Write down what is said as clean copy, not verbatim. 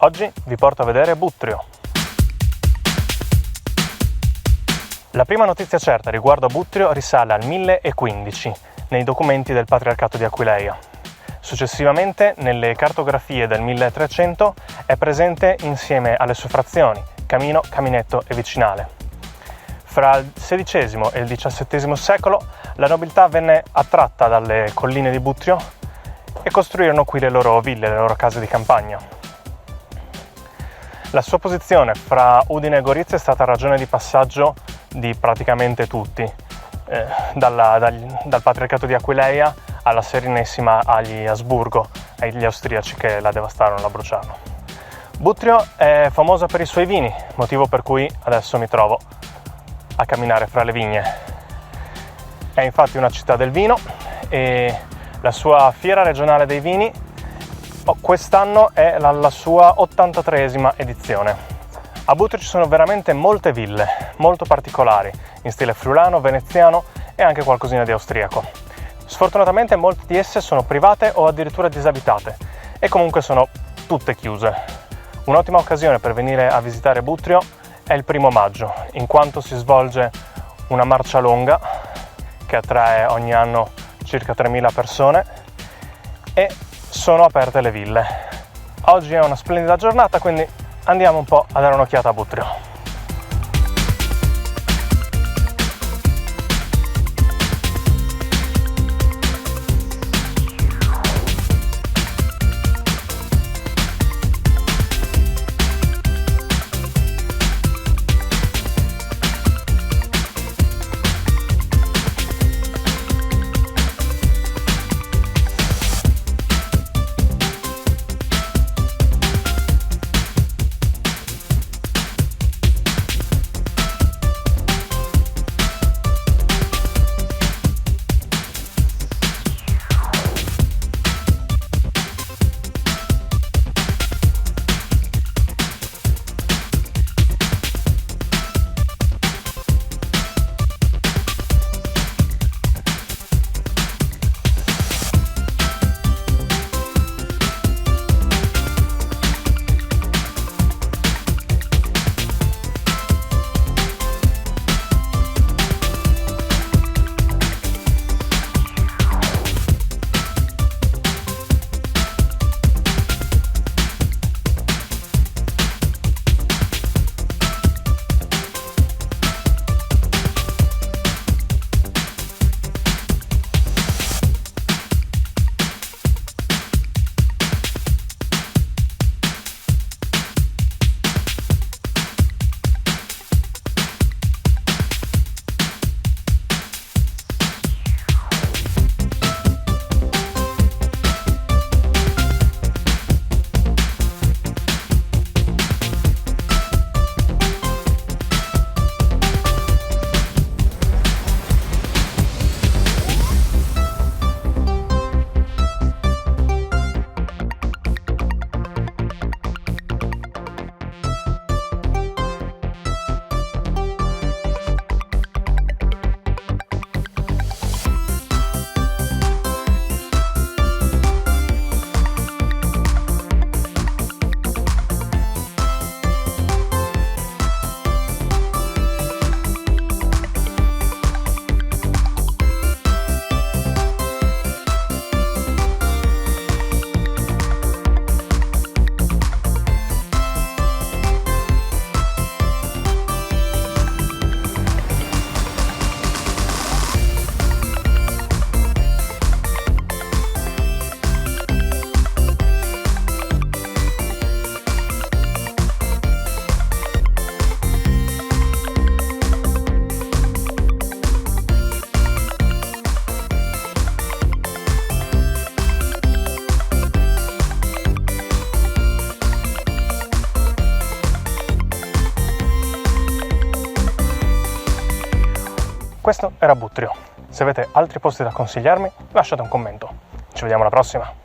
Oggi vi porto a vedere Buttrio. La prima notizia certa riguardo a Buttrio risale al 1015 nei documenti del Patriarcato di Aquileia. Successivamente, nelle cartografie del 1300, è presente insieme alle sue frazioni Camino, Caminetto e Vicinale. Fra il XVI e il XVII secolo la nobiltà venne attratta dalle colline di Buttrio e costruirono qui le loro ville, le loro case di campagna. La sua posizione fra Udine e Gorizia è stata ragione di passaggio di praticamente tutti, dal Patriarcato di Aquileia alla Serenissima agli Asburgo, agli austriaci che la devastarono, la bruciarono. Buttrio è famosa per i suoi vini, motivo per cui adesso mi trovo a camminare fra le vigne. È infatti una città del vino e la sua fiera regionale dei vini quest'anno è la sua 83esima edizione. A Buttrio ci sono veramente molte ville, molto particolari, in stile friulano, veneziano e anche qualcosina di austriaco. Sfortunatamente molte di esse sono private o addirittura disabitate e comunque sono tutte chiuse. Un'ottima occasione per venire a visitare Buttrio è il 1° maggio, in quanto si svolge una marcia longa che attrae ogni anno circa 3.000 persone e sono aperte le ville. Oggi è una splendida giornata, quindi andiamo un po' a dare un'occhiata a Buttrio. Questo era Buttrio. Se avete altri posti da consigliarmi, lasciate un commento. Ci vediamo alla prossima!